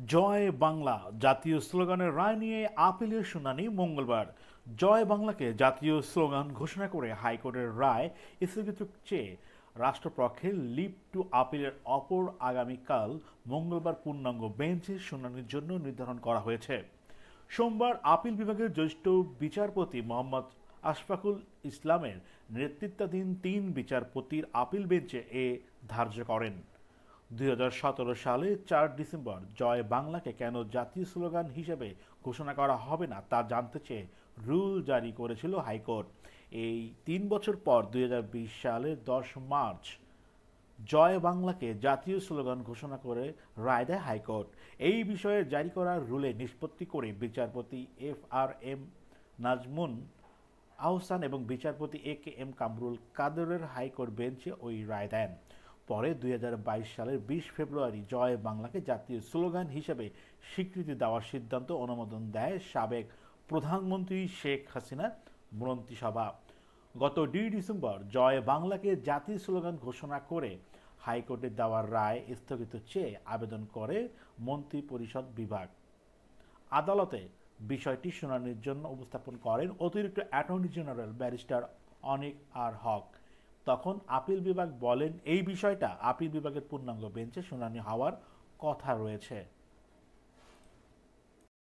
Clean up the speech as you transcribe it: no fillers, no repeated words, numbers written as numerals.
জয় বাংলা জাতীয় স্লোগানের রায় নিয়ে আপিলের শুনানি মঙ্গলবার। জয় বাংলাকে জাতীয় স্লোগান ঘোষণা করে হাইকোর্টের রায় স্থগিত চেয়ে রাষ্ট্রপক্ষের লিভ টু আপিলের অপর আগামীকাল মঙ্গলবার পূর্ণাঙ্গ বেঞ্চে শুনানির জন্য নির্ধারণ করা হয়েছে। সোমবার আপিল বিভাগের জ্যেষ্ঠ বিচারপতি মোহাম্মদ আশফাকুল ইসলামের নেতৃত্বাধীন ৩ বিচারপতির আপিল বেঞ্চে এ ধার্য করেন। ২০১৭ সালে ৪ ডিসেম্বর জয় বাংলাকে কেন জাতীয় স্লোগান হিসেবে ঘোষণা করা হবে না তা জানতে চেয়ে রুল জারি করেছিল হাইকোর্ট। এই ৩ বছর পর ২০২০ সালের ১০ মার্চ জয় বাংলাকে জাতীয় স্লোগান ঘোষণা করে রায় দেয় হাইকোর্ট। এই বিষয়ে জারি করা রুলে নিষ্পত্তি করে বিচারপতি FRM নাজমুন আহসান এবং বিচারপতি AKM কামরুল কাদেরের হাইকোর্ট বেঞ্চে ওই রায় দেন। পরে ২০২২ সালের ২০ ফেব্রুয়ারি জয় বাংলাকে জাতীয় স্লোগান হিসেবে স্বীকৃতি দেওয়ার সিদ্ধান্ত অনুমোদন দেয় সাবেক প্রধানমন্ত্রী শেখ হাসিনার মন্ত্রিসভা। গত ২ ডিসেম্বর জয় বাংলাকে জাতীয় স্লোগান ঘোষণা করে হাইকোর্টের দেওয়ার রায় স্থগিত চেয়ে আবেদন করে মন্ত্রিপরিষদ বিভাগ। আদালতে বিষয়টি শুনানির জন্য উপস্থাপন করেন অতিরিক্ত অ্যাটর্নি জেনারেল ব্যারিস্টার অনিক আর হক। তখন আপিল বিভাগ বলেন এই বিষয়টা আপিল বিভাগের পূর্ণাঙ্গ বেঞ্চে শুনানি হওয়ার কথা রয়েছে।